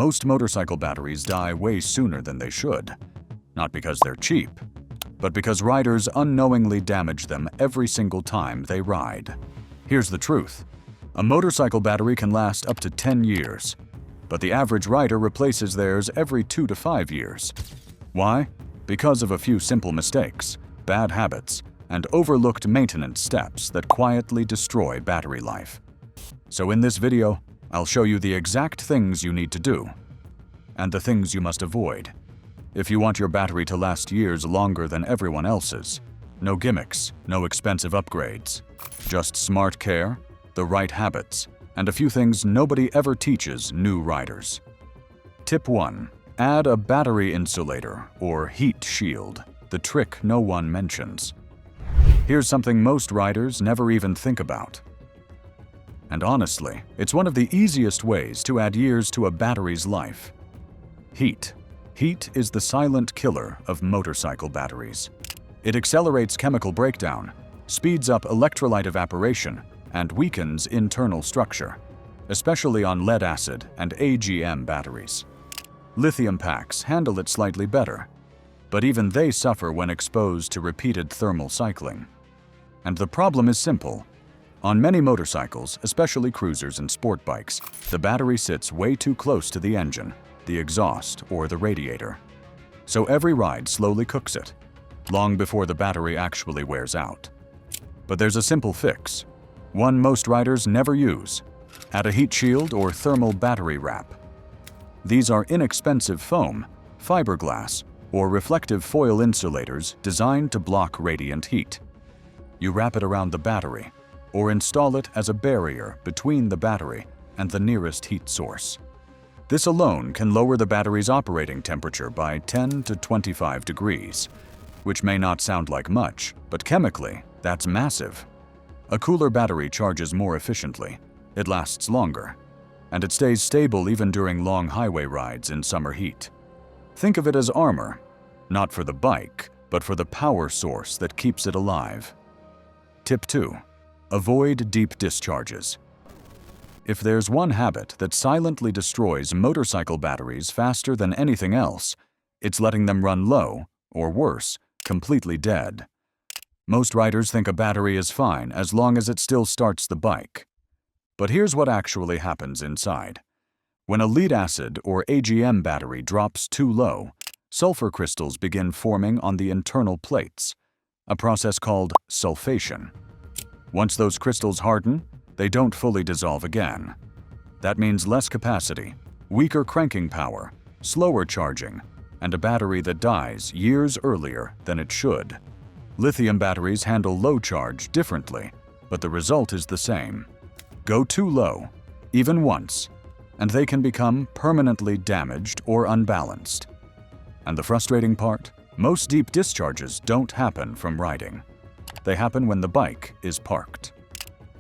Most motorcycle batteries die way sooner than they should. Not because they're cheap, but because riders unknowingly damage them every single time they ride. Here's the truth. A motorcycle battery can last up to 10 years, but the average rider replaces theirs every 2 to 5 years. Why? Because of a few simple mistakes, bad habits, and overlooked maintenance steps that quietly destroy battery life. So in this video, I'll show you the exact things you need to do, and the things you must avoid, if you want your battery to last years longer than everyone else's. No gimmicks, no expensive upgrades. Just smart care, the right habits, and a few things nobody ever teaches new riders. Tip 1. Add a battery insulator or heat shield, the trick no one mentions. Here's something most riders never even think about. And honestly, it's one of the easiest ways to add years to a battery's life. Heat. Heat is the silent killer of motorcycle batteries. It accelerates chemical breakdown, speeds up electrolyte evaporation, and weakens internal structure, especially on lead-acid and AGM batteries. Lithium packs handle it slightly better, but even they suffer when exposed to repeated thermal cycling. And the problem is simple. On many motorcycles, especially cruisers and sport bikes, the battery sits way too close to the engine, the exhaust, or the radiator. So every ride slowly cooks it, long before the battery actually wears out. But there's a simple fix, one most riders never use. Add a heat shield or thermal battery wrap. These are inexpensive foam, fiberglass, or reflective foil insulators designed to block radiant heat. You wrap it around the battery, or install it as a barrier between the battery and the nearest heat source. This alone can lower the battery's operating temperature by 10 to 25 degrees, which may not sound like much, but chemically, that's massive. A cooler battery charges more efficiently, it lasts longer, and it stays stable even during long highway rides in summer heat. Think of it as armor, not for the bike, but for the power source that keeps it alive. Tip 2. Avoid deep discharges. If there's one habit that silently destroys motorcycle batteries faster than anything else, it's letting them run low, or worse, completely dead. Most riders think a battery is fine as long as it still starts the bike. But here's what actually happens inside. When a lead-acid or AGM battery drops too low, sulfur crystals begin forming on the internal plates, a process called sulfation. Once those crystals harden, they don't fully dissolve again. That means less capacity, weaker cranking power, slower charging, and a battery that dies years earlier than it should. Lithium batteries handle low charge differently, but the result is the same. Go too low, even once, and they can become permanently damaged or unbalanced. And the frustrating part? Most deep discharges don't happen from riding. They happen when the bike is parked.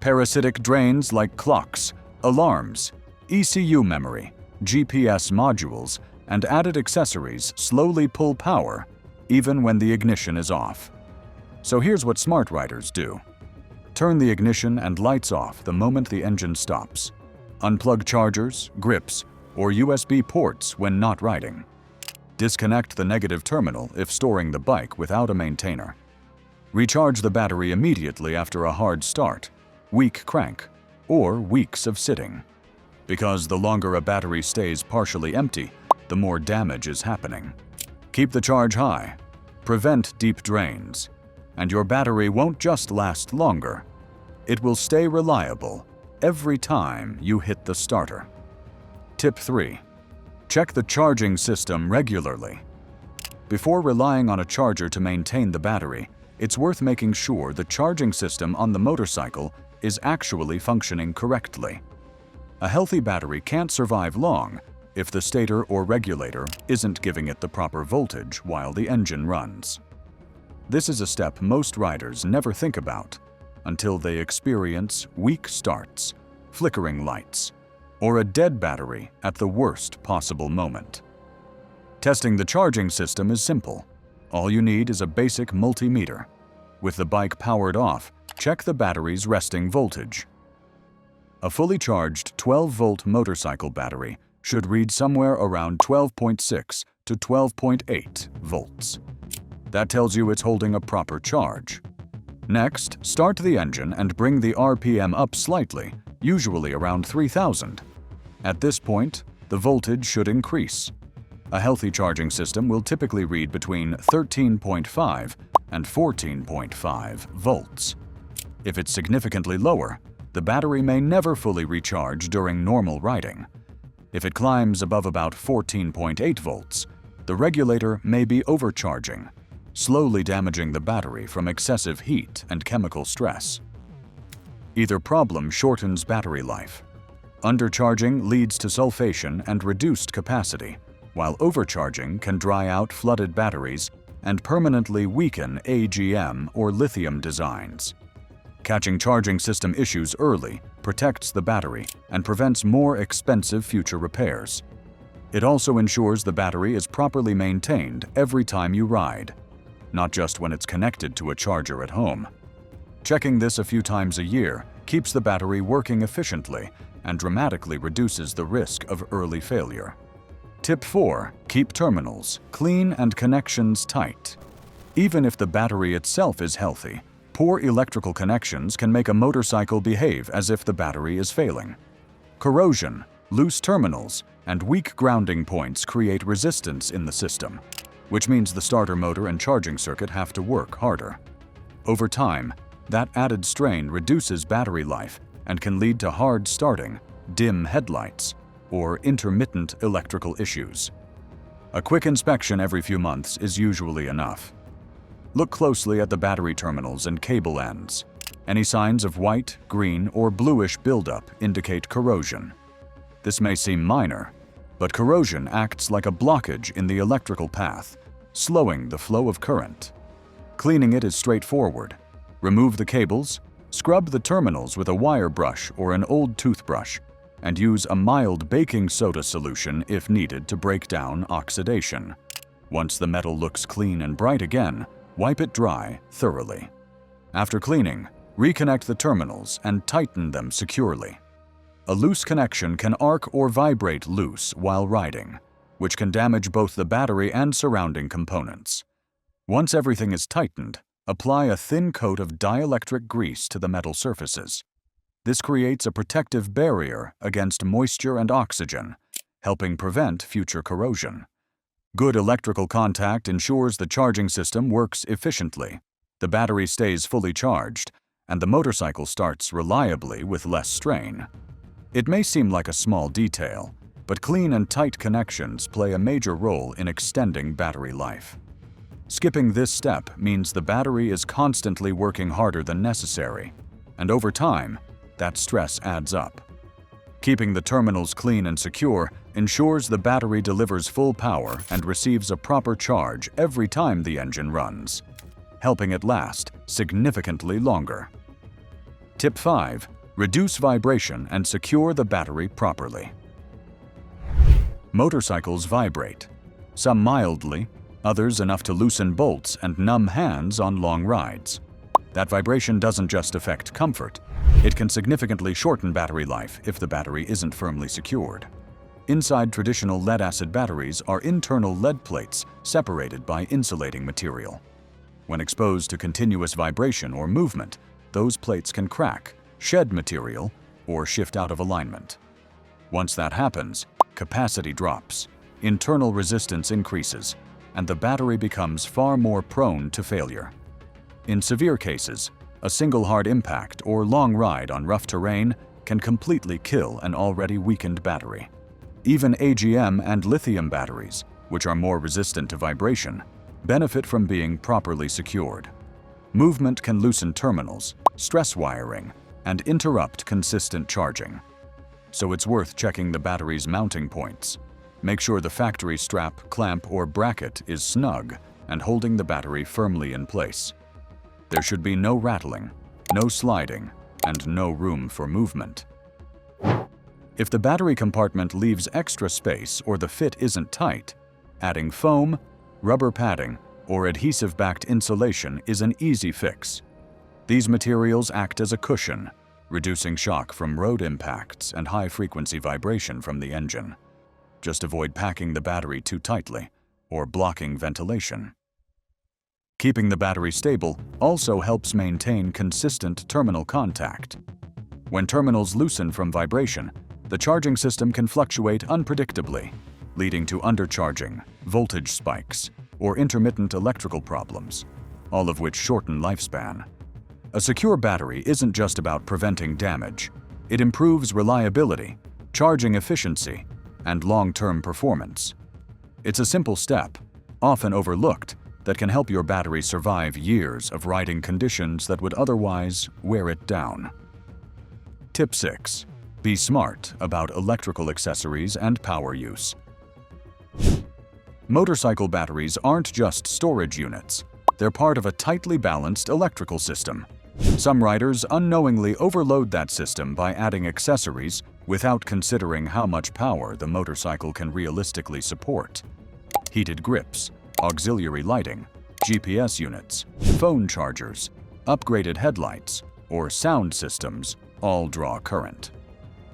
Parasitic drains like clocks, alarms, ECU memory, GPS modules, and added accessories slowly pull power, even when the ignition is off. So here's what smart riders do. Turn the ignition and lights off the moment the engine stops. Unplug chargers, grips, or USB ports when not riding. Disconnect the negative terminal if storing the bike without a maintainer. Recharge the battery immediately after a hard start, weak crank, or weeks of sitting. Because the longer a battery stays partially empty, the more damage is happening. Keep the charge high, prevent deep drains, and your battery won't just last longer, it will stay reliable every time you hit the starter. Tip 3. Check the charging system regularly. Before relying on a charger to maintain the battery, it's worth making sure the charging system on the motorcycle is actually functioning correctly. A healthy battery can't survive long if the stator or regulator isn't giving it the proper voltage while the engine runs. This is a step most riders never think about until they experience weak starts, flickering lights, or a dead battery at the worst possible moment. Testing the charging system is simple. All you need is a basic multimeter. With the bike powered off, check the battery's resting voltage. A fully charged 12-volt motorcycle battery should read somewhere around 12.6 to 12.8 volts. That tells you it's holding a proper charge. Next, start the engine and bring the RPM up slightly, usually around 3000. At this point, the voltage should increase. A healthy charging system will typically read between 13.5 and 14.5 volts. If it's significantly lower, the battery may never fully recharge during normal riding. If it climbs above about 14.8 volts, the regulator may be overcharging, slowly damaging the battery from excessive heat and chemical stress. Either problem shortens battery life. Undercharging leads to sulfation and reduced capacity, while overcharging can dry out flooded batteries and permanently weaken AGM or lithium designs. Catching charging system issues early protects the battery and prevents more expensive future repairs. It also ensures the battery is properly maintained every time you ride, not just when it's connected to a charger at home. Checking this a few times a year keeps the battery working efficiently and dramatically reduces the risk of early failure. Tip 4. Keep terminals clean and connections tight. Even if the battery itself is healthy, poor electrical connections can make a motorcycle behave as if the battery is failing. Corrosion, loose terminals, and weak grounding points create resistance in the system, which means the starter motor and charging circuit have to work harder. Over time, that added strain reduces battery life and can lead to hard starting, dim headlights, or intermittent electrical issues. A quick inspection every few months is usually enough. Look closely at the battery terminals and cable ends. Any signs of white, green, or bluish buildup indicate corrosion. This may seem minor, but corrosion acts like a blockage in the electrical path, slowing the flow of current. Cleaning it is straightforward. Remove the cables, scrub the terminals with a wire brush or an old toothbrush, and use a mild baking soda solution if needed to break down oxidation. Once the metal looks clean and bright again, wipe it dry thoroughly. After cleaning, reconnect the terminals and tighten them securely. A loose connection can arc or vibrate loose while riding, which can damage both the battery and surrounding components. Once everything is tightened, apply a thin coat of dielectric grease to the metal surfaces. This creates a protective barrier against moisture and oxygen, helping prevent future corrosion. Good electrical contact ensures the charging system works efficiently, the battery stays fully charged, and the motorcycle starts reliably with less strain. It may seem like a small detail, but clean and tight connections play a major role in extending battery life. Skipping this step means the battery is constantly working harder than necessary, and over time, that stress adds up. Keeping the terminals clean and secure ensures the battery delivers full power and receives a proper charge every time the engine runs, helping it last significantly longer. Tip 5. Reduce vibration and secure the battery properly. Motorcycles vibrate, some mildly, others enough to loosen bolts and numb hands on long rides. That vibration doesn't just affect comfort, it can significantly shorten battery life if the battery isn't firmly secured. Inside traditional lead-acid batteries are internal lead plates separated by insulating material. When exposed to continuous vibration or movement, those plates can crack, shed material, or shift out of alignment. Once that happens, capacity drops, internal resistance increases, and the battery becomes far more prone to failure. In severe cases, a single hard impact or long ride on rough terrain can completely kill an already weakened battery. Even AGM and lithium batteries, which are more resistant to vibration, benefit from being properly secured. Movement can loosen terminals, stress wiring, and interrupt consistent charging. So it's worth checking the battery's mounting points. Make sure the factory strap, clamp, or bracket is snug and holding the battery firmly in place. There should be no rattling, no sliding, and no room for movement. If the battery compartment leaves extra space or the fit isn't tight, adding foam, rubber padding, or adhesive-backed insulation is an easy fix. These materials act as a cushion, reducing shock from road impacts and high-frequency vibration from the engine. just avoid packing the battery too tightly or blocking ventilation. Keeping the battery stable also helps maintain consistent terminal contact. When terminals loosen from vibration, the charging system can fluctuate unpredictably, leading to undercharging, voltage spikes, or intermittent electrical problems, all of which shorten lifespan. A secure battery isn't just about preventing damage. It improves reliability, charging efficiency, and long-term performance. It's a simple step, often overlooked, that can help your battery survive years of riding conditions that would otherwise wear it down. Tip 6. Be smart about electrical accessories and power use. Motorcycle batteries aren't just storage units. They're part of a tightly balanced electrical system. Some riders unknowingly overload that system by adding accessories without considering how much power the motorcycle can realistically support. Heated grips, auxiliary lighting, GPS units, phone chargers, upgraded headlights, or sound systems all draw current.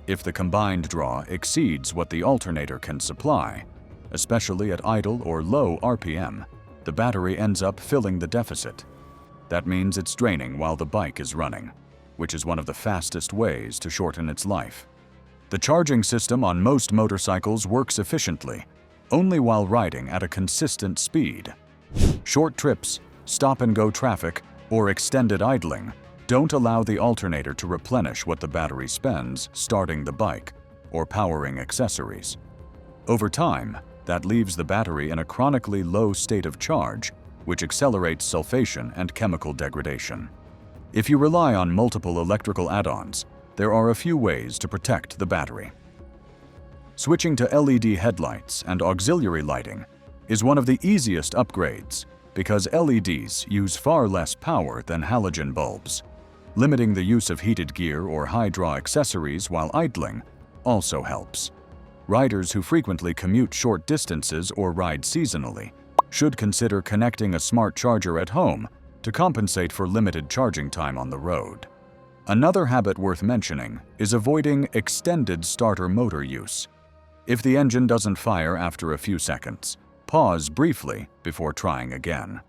If the combined draw exceeds what the alternator can supply, especially at idle or low RPM, the battery ends up filling the deficit. That means it's draining while the bike is running, which is one of the fastest ways to shorten its life. The charging system on most motorcycles works efficiently, only while riding at a consistent speed. Short trips, stop-and-go traffic, or extended idling don't allow the alternator to replenish what the battery spends starting the bike or powering accessories. Over time, that leaves the battery in a chronically low state of charge, which accelerates sulfation and chemical degradation. If you rely on multiple electrical add-ons, there are a few ways to protect the battery. Switching to LED headlights and auxiliary lighting is one of the easiest upgrades because LEDs use far less power than halogen bulbs. Limiting the use of heated gear or high-draw accessories while idling also helps. Riders who frequently commute short distances or ride seasonally should consider connecting a smart charger at home to compensate for limited charging time on the road. Another habit worth mentioning is avoiding extended starter motor use. If the engine doesn't fire after a few seconds, pause briefly before trying again.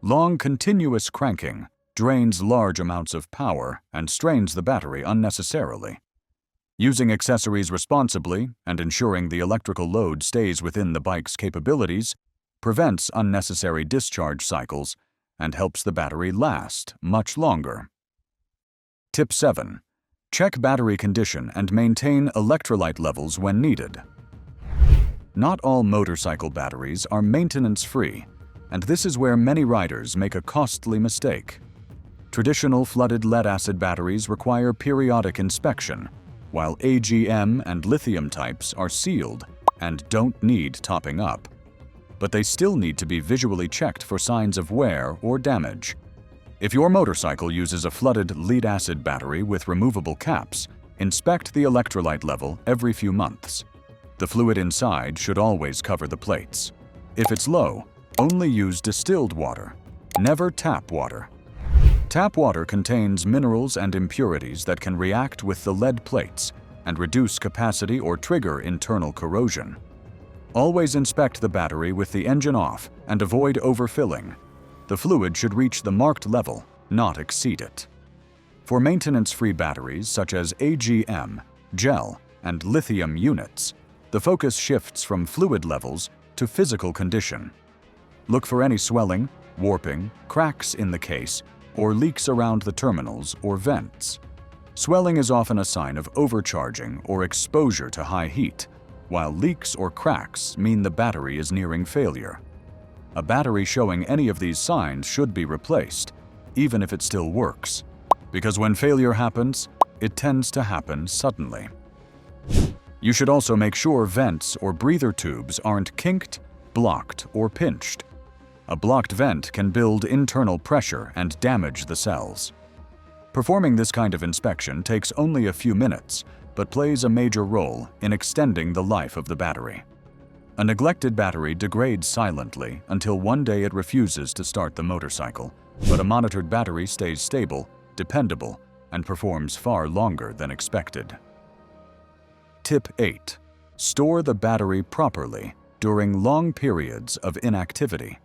Long continuous cranking drains large amounts of power and strains the battery unnecessarily. Using accessories responsibly and ensuring the electrical load stays within the bike's capabilities prevents unnecessary discharge cycles and helps the battery last much longer. Tip 7. Check battery condition and maintain electrolyte levels when needed. Not all motorcycle batteries are maintenance-free, and this is where many riders make a costly mistake. Traditional flooded lead-acid batteries require periodic inspection, while AGM and lithium types are sealed and don't need topping up. But they still need to be visually checked for signs of wear or damage. If your motorcycle uses a flooded lead-acid battery with removable caps, inspect the electrolyte level every few months. The fluid inside should always cover the plates. If it's low, only use distilled water. Never tap water. Tap water contains minerals and impurities that can react with the lead plates and reduce capacity or trigger internal corrosion. Always inspect the battery with the engine off and avoid overfilling. The fluid should reach the marked level, not exceed it. For maintenance-free batteries such as AGM, gel, and lithium units, the focus shifts from fluid levels to physical condition. Look for any swelling, warping, cracks in the case, or leaks around the terminals or vents. Swelling is often a sign of overcharging or exposure to high heat, while leaks or cracks mean the battery is nearing failure. A battery showing any of these signs should be replaced, even if it still works, because when failure happens, it tends to happen suddenly. You should also make sure vents or breather tubes aren't kinked, blocked, or pinched. A blocked vent can build internal pressure and damage the cells. Performing this kind of inspection takes only a few minutes, but plays a major role in extending the life of the battery. A neglected battery degrades silently until one day it refuses to start the motorcycle, but a monitored battery stays stable, dependable, and performs far longer than expected. Tip 8. Store the battery properly during long periods of inactivity.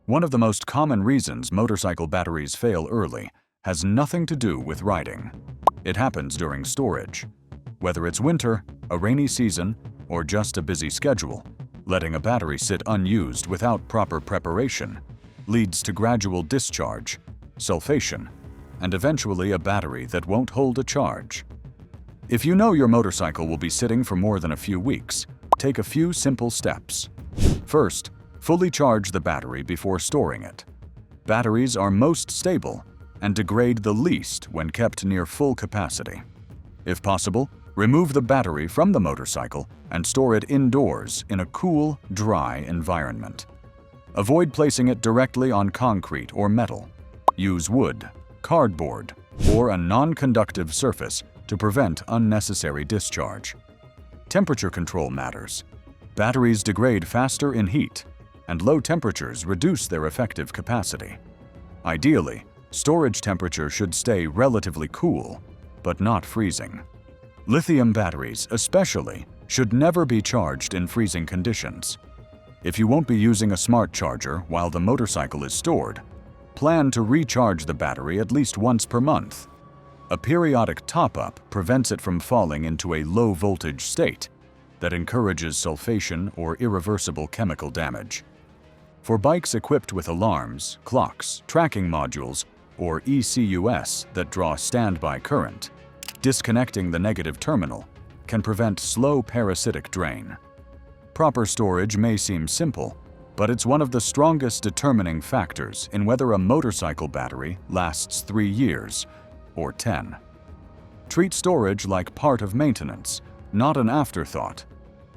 One of the most common reasons motorcycle batteries fail early has nothing to do with riding. It happens during storage. Whether it's winter, a rainy season, or just a busy schedule, letting a battery sit unused without proper preparation leads to gradual discharge, sulfation, and eventually a battery that won't hold a charge. If you know your motorcycle will be sitting for more than a few weeks, take a few simple steps. First, fully charge the battery before storing it. Batteries are most stable and degrade the least when kept near full capacity. If possible, remove the battery from the motorcycle and store it indoors in a cool, dry environment. Avoid placing it directly on concrete or metal. Use wood, cardboard, or a non-conductive surface to prevent unnecessary discharge. Temperature control matters. Batteries degrade faster in heat, and low temperatures reduce their effective capacity. Ideally, storage temperature should stay relatively cool, but not freezing. Lithium batteries, especially, should never be charged in freezing conditions. If you won't be using a smart charger while the motorcycle is stored, plan to recharge the battery at least once per month. A periodic top-up prevents it from falling into a low-voltage state that encourages sulfation or irreversible chemical damage. For bikes equipped with alarms, clocks, tracking modules, or ECUs that draw standby current, disconnecting the negative terminal can prevent slow parasitic drain. Proper storage may seem simple, but it's one of the strongest determining factors in whether a motorcycle battery lasts 3 years or 10. Treat storage like part of maintenance, not an afterthought,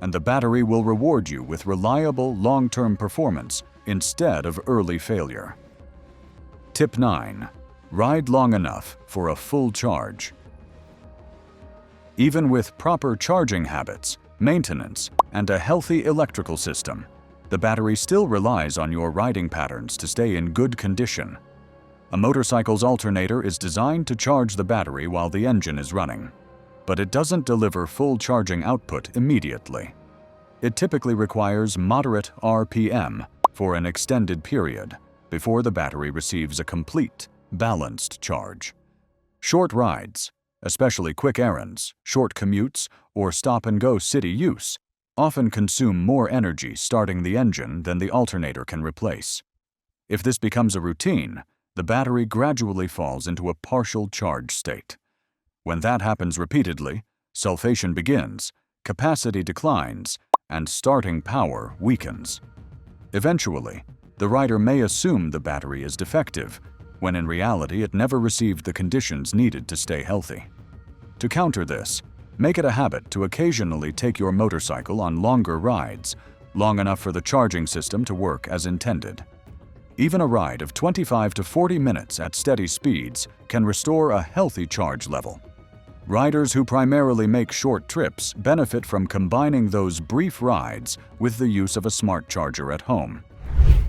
and the battery will reward you with reliable long-term performance instead of early failure. Tip 9. Ride long enough for a full charge. Even with proper charging habits, maintenance, and a healthy electrical system, the battery still relies on your riding patterns to stay in good condition. A motorcycle's alternator is designed to charge the battery while the engine is running, but it doesn't deliver full charging output immediately. It typically requires moderate RPM for an extended period before the battery receives a complete, balanced charge. Short rides, especially quick errands, short commutes, or stop-and-go city use, often consume more energy starting the engine than the alternator can replace. If this becomes a routine, the battery gradually falls into a partial charge state. When that happens repeatedly, sulfation begins, capacity declines, and starting power weakens. Eventually, the rider may assume the battery is defective, when in reality it never received the conditions needed to stay healthy. To counter this, make it a habit to occasionally take your motorcycle on longer rides, long enough for the charging system to work as intended. Even a ride of 25 to 40 minutes at steady speeds can restore a healthy charge level. Riders who primarily make short trips benefit from combining those brief rides with the use of a smart charger at home.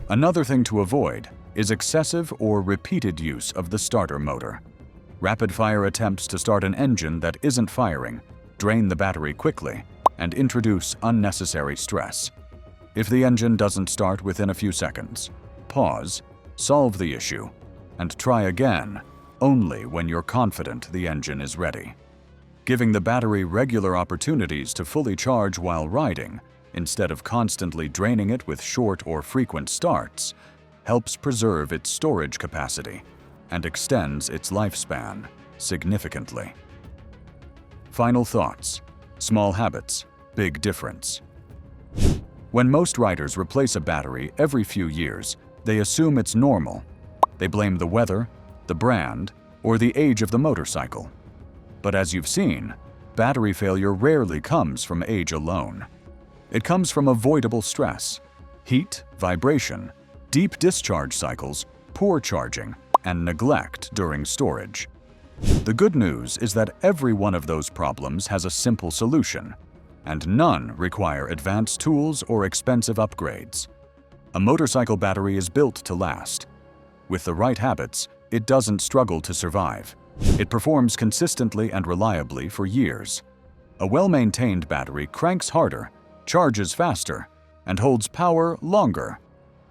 Another thing to avoid is excessive or repeated use of the starter motor. Rapid-fire attempts to start an engine that isn't firing drain the battery quickly and introduce unnecessary stress. If the engine doesn't start within a few seconds, pause, solve the issue, and try again only when you're confident the engine is ready. Giving the battery regular opportunities to fully charge while riding, instead of constantly draining it with short or frequent starts, helps preserve its storage capacity and extends its lifespan significantly. Final thoughts. Small habits, big difference. When most riders replace a battery every few years, they assume it's normal. They blame the weather, the brand, or the age of the motorcycle. But as you've seen, battery failure rarely comes from age alone. It comes from avoidable stress, heat, vibration, deep discharge cycles, poor charging, and neglect during storage. The good news is that every one of those problems has a simple solution, and none require advanced tools or expensive upgrades. A motorcycle battery is built to last. With the right habits, it doesn't struggle to survive. It performs consistently and reliably for years. A well-maintained battery cranks harder, charges faster, and holds power longer.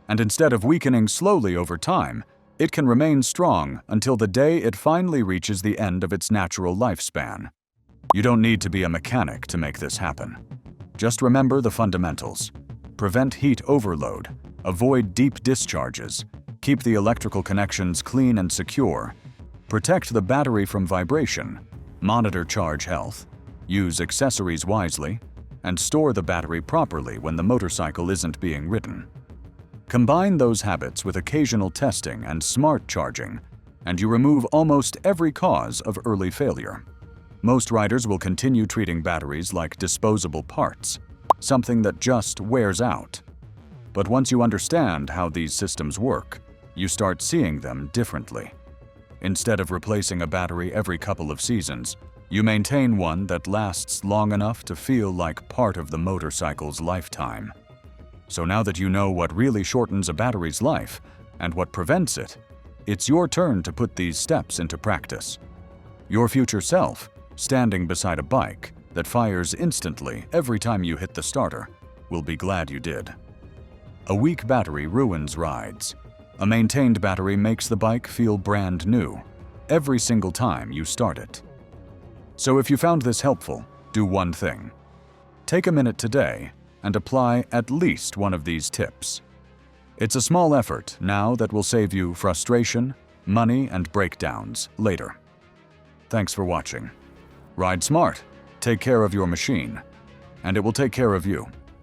And instead of weakening slowly over time, it can remain strong until the day it finally reaches the end of its natural lifespan. You don't need to be a mechanic to make this happen. Just remember the fundamentals. Prevent heat overload, avoid deep discharges, keep the electrical connections clean and secure, protect the battery from vibration, monitor charge health, use accessories wisely, and store the battery properly when the motorcycle isn't being ridden. Combine those habits with occasional testing and smart charging, and you remove almost every cause of early failure. Most riders will continue treating batteries like disposable parts, something that just wears out. But once you understand how these systems work, you start seeing them differently. Instead of replacing a battery every couple of seasons, you maintain one that lasts long enough to feel like part of the motorcycle's lifetime. So now that you know what really shortens a battery's life and what prevents it, it's your turn to put these steps into practice. Your future self, standing beside a bike that fires instantly every time you hit the starter, will be glad you did. A weak battery ruins rides. A maintained battery makes the bike feel brand new every single time you start it. So if you found this helpful, do one thing. Take a minute today and apply at least one of these tips. It's a small effort now that will save you frustration, money, and breakdowns later. Thanks for watching. Ride smart, take care of your machine, and it will take care of you.